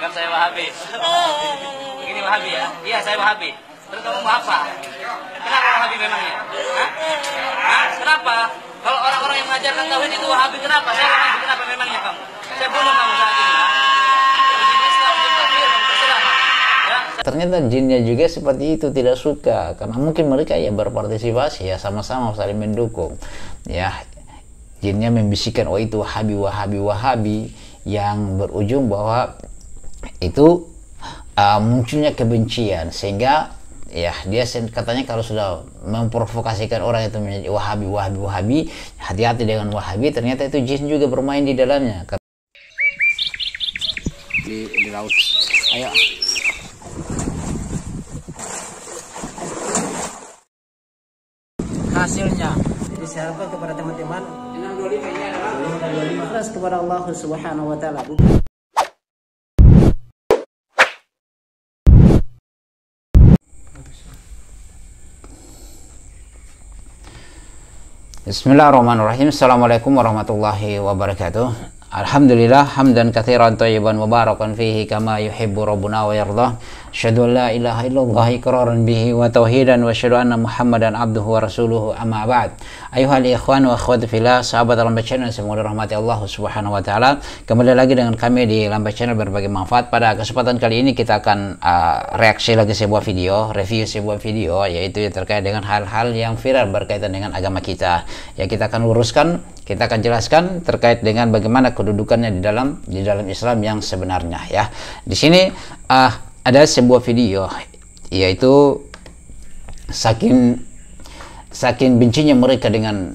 Anggap saya Wahabi. Begini Wahabi ya? Iya, saya Wahabi. Terus kamu mau apa? Kenapa Wahabi memangnya? Hah? Kenapa? Kalau orang-orang yang mengajarkan tauhid itu Wahabi, kenapa? Saya Wahabi, kenapa memangnya kamu? Saya bunuh kamu saat ini. Ternyata jinnya juga seperti itu, tidak suka karena mungkin mereka ya berpartisipasi ya, sama-sama saling mendukung ya. Jinnya membisikkan, oh itu Wahabi, Wahabi, Wahabi, yang berujung bahwa itu munculnya kebencian, sehingga ya dia katanya kalau sudah memprovokasikan orang itu menjadi Wahabi, Wahabi, Wahabi, hati-hati dengan Wahabi, ternyata itu jin juga bermain di dalamnya. Di laut, ayo. Hasilnya disarankan kepada teman-teman 625 ini adalah ikhlas kepada Allah Subhanahu wa taala. Bismillahirrahmanirrahim. Assalamualaikum warahmatullahi wabarakatuh. Alhamdulillah hamdan katsiran thayyiban mubarakan fihi kama yuhibbu rabbuna wa yardah. Asyhadu an la ilaha illallah iqraran bihi wa tauhidan wa asyhadu anna Muhammadan abduhu wa rasuluhu, amma ba'd. Ayuhal ikhwan wa akhwat fillah, sahabat Lambai Channel semoga dirahmati Allah Subhanahu wa taala. Kembali lagi dengan kami di Lambai Channel berbagi manfaat. Pada kesempatan kali ini kita akan reaksi lagi sebuah video, review sebuah video, yaitu terkait dengan hal-hal yang viral berkaitan dengan agama kita. Ya, kita akan luruskan, kita akan jelaskan terkait dengan bagaimana kedudukannya di dalam Islam yang sebenarnya ya. Di sini ada sebuah video, yaitu saking bencinya mereka dengan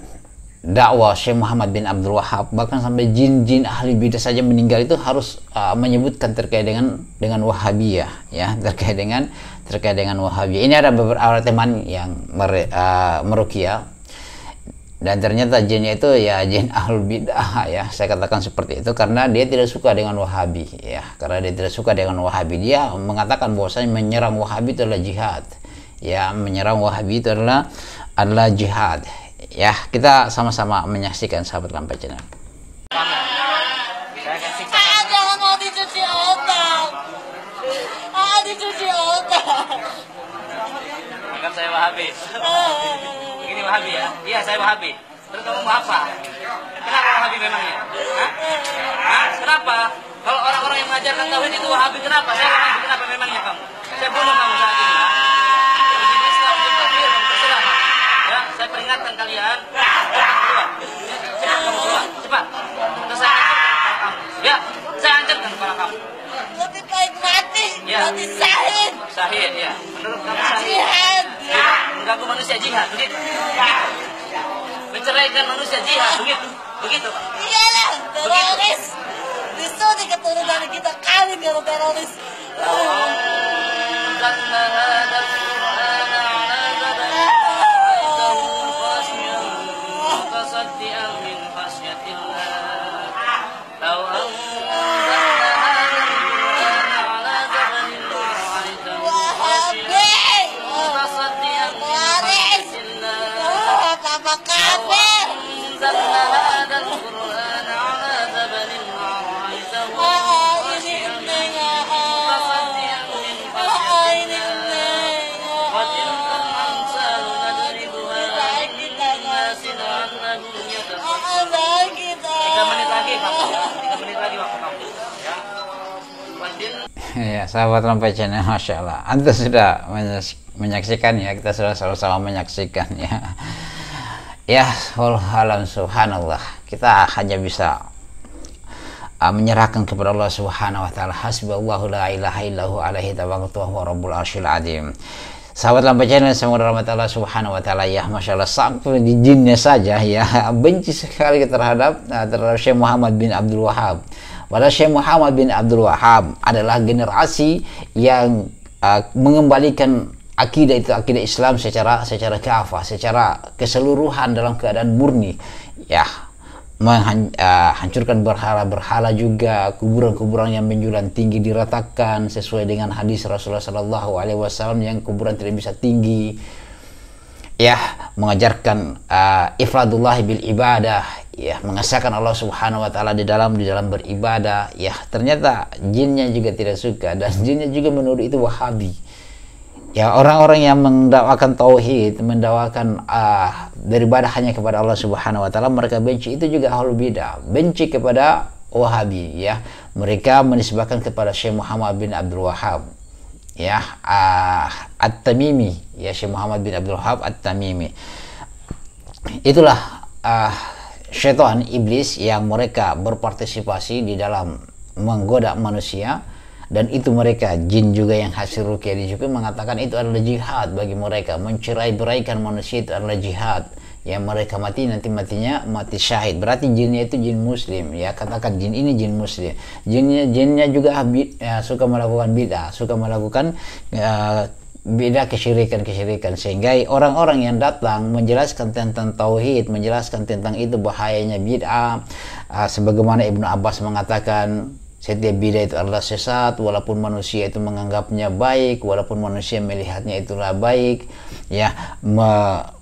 dakwah Syekh Muhammad bin Abdul Wahab, bahkan sampai jin-jin ahli bidah saja meninggal itu harus menyebutkan terkait dengan Wahabiyah ya, terkait dengan Wahabiyah. Ini ada beberapa teman yang meruqyah, dan ternyata jinnya itu ya jin ahlul bidah ya, saya katakan seperti itu karena dia tidak suka dengan Wahabi ya, karena dia tidak suka dengan Wahabi. Dia mengatakan bahwasanya menyerang Wahabi itu adalah jihad ya, menyerang Wahabi itu adalah jihad ya. Kita sama-sama menyaksikan sahabat Lambai Channel. Jangan mau dicuci otak, dicuci otak. Anggap saya Wahabi. Begini Wahabi ya? Iya, saya Wahabi. Terus kamu mau apa? Kenapa Wahabi memangnya? Hah? Kenapa? Kalau orang-orang yang mengajarkan tauhid itu Wahabi, kenapa? Saya Wahabi, kenapa memangnya kamu? Saya bunuh kamu saat ini. Ya, saya peringatkan kalian. Cepat kamu keluar, cepat. Terus saya hancurkan kepala kamu. Ya, saya hancurkan kepala kamu. Lebih baik mati, mati syahid. Syahid ya. Menurut kamu syahid? Jihad. Mengganggu manusia jihad, begitu? Menceraikan manusia jihad, begitu? Iyalah, teroris. Disuruh keturunan kita kawin dengan teroris. Ya, sahabat Lambai Channel, Masya Allah, Anda sudah menyaksikan ya, kita sudah sama-sama menyaksikan ya. Ya, alam subhanallah, kita hanya bisa menyerahkan kepada Allah Subhanahu wa taala. Hasbunallahu la ilaha illahu alaihi tawakkaltu wa huwa rabbul arsyil azim. Sahabat Lambai Channel semoga rahmat Allah Subhanahu wa taala ya, Masya Allah, sampai di jinnya saja ya benci sekali terhadap Syekh Muhammad bin Abdul Wahab. Padahal Syekh Muhammad bin Abdul Wahab adalah generasi yang mengembalikan akidah itu, akidah Islam secara kafah, secara keseluruhan dalam keadaan murni ya, menghancurkan berhala-berhala juga, kuburan-kuburan yang menjulang tinggi diratakan sesuai dengan hadis Rasulullah SAW yang kuburan tidak bisa tinggi ya mengajarkan ifradullah bil ibadah, ya mengesahkan Allah Subhanahu wa taala di dalam beribadah. Ya ternyata jinnya juga tidak suka, dan jinnya juga menuduh itu Wahabi. Ya orang-orang yang mendakwakan tauhid, mendakwakan beribadah hanya kepada Allah Subhanahu wa taala, mereka benci. Itu juga ahlul bidah, benci kepada Wahabi, ya. Mereka menisbahkan kepada Syekh Muhammad bin Abdul Wahhab, ya, At-Tamimi, ya, Syekh Muhammad bin Abdul Wahhab At-Tamimi. Itulah syaitan, iblis yang mereka berpartisipasi di dalam menggoda manusia. Dan itu mereka, jin juga yang hasil ruqyah juga mengatakan itu adalah jihad bagi mereka. Mencerai-beraikan manusia itu adalah jihad. Yang mereka mati nanti matinya mati syahid. Berarti jinnya itu jin muslim, ya. Katakan jin ini jin muslim. Jinnya juga suka melakukan bid'ah, suka melakukan bid'ah, kesyirikan. Sehingga orang-orang yang datang menjelaskan tentang tauhid, menjelaskan tentang itu bahayanya bid'ah, sebagaimana Ibnu Abbas mengatakan setiap bid'ah itu adalah sesat, walaupun manusia itu menganggapnya baik, walaupun manusia melihatnya itulah baik, ya.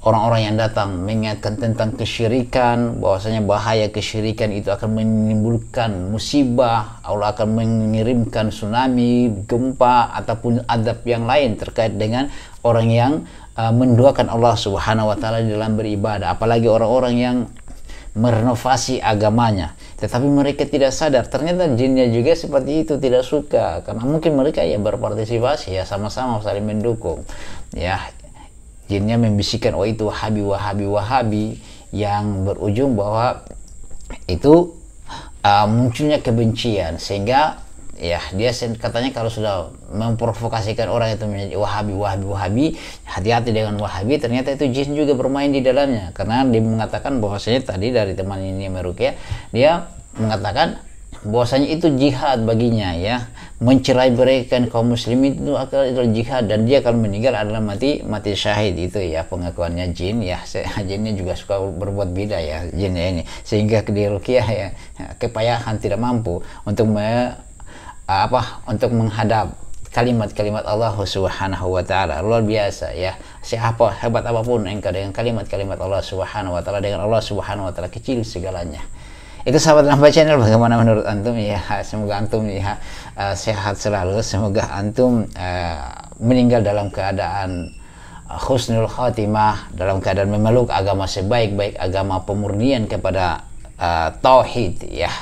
Orang-orang yang datang mengingatkan tentang kesyirikan, bahwasanya bahaya kesyirikan itu akan menimbulkan musibah, Allah akan mengirimkan tsunami, gempa, ataupun azab yang lain terkait dengan orang yang menduakan Allah Subhanahu wa taala dalam beribadah, apalagi orang-orang yang merenovasi agamanya. Tetapi mereka tidak sadar ternyata jinnya juga seperti itu, tidak suka, karena mungkin mereka ya berpartisipasi, ya sama-sama saling mendukung, ya. Jinnya membisikkan, oh itu Wahabi, yang berujung bahwa itu munculnya kebencian, sehingga ya dia katanya kalau sudah memprovokasikan orang itu menjadi Wahabi, hati-hati dengan Wahabi. Ternyata itu jin juga bermain di dalamnya, karena dia mengatakan bahwasanya tadi dari teman ini meruqyah, dia mengatakan bahwasanya itu jihad baginya, ya, mencerai-beraikan kaum muslimin itu adalah jihad, dan dia akan meninggal adalah mati syahid. Itu ya pengakuannya jin, ya. Jinnya juga suka berbuat bidah, ya, jinnya ini, sehingga di ruqyah ya kepayahan, tidak mampu untuk untuk menghadap kalimat-kalimat Allah Subhanahu wa taala. Luar biasa, ya. Siapa hebat apapun engkau dengan kalimat-kalimat Allah Subhanahu wa taala, dengan Allah Subhanahu wa taala kecil segalanya. Itu sahabat Lampa Channel, bagaimana menurut antum, ya? Semoga antum, ya, sehat selalu, semoga antum meninggal dalam keadaan husnul khatimah, dalam keadaan memeluk agama sebaik-baik agama, pemurnian kepada tauhid, ya.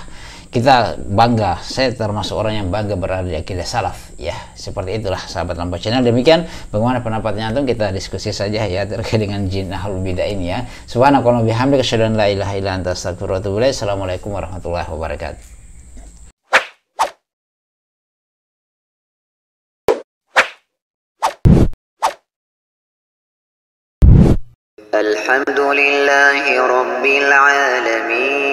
Kita bangga, saya termasuk orang yang bangga berada di akidah salaf, ya. Seperti itulah sahabat Lampa Channel. Demikian bagaimana pendapatnya antum, kita diskusi saja, ya, terkait dengan jin ahlul bidah ini, ya. Subhanakallahumma bihamdika asyhadu an la ilaha illa anta astaghfiruka wa atubu ilaik. Assalamualaikum warahmatullahi wabarakatuh. Alhamdulillahi rabbil alamin.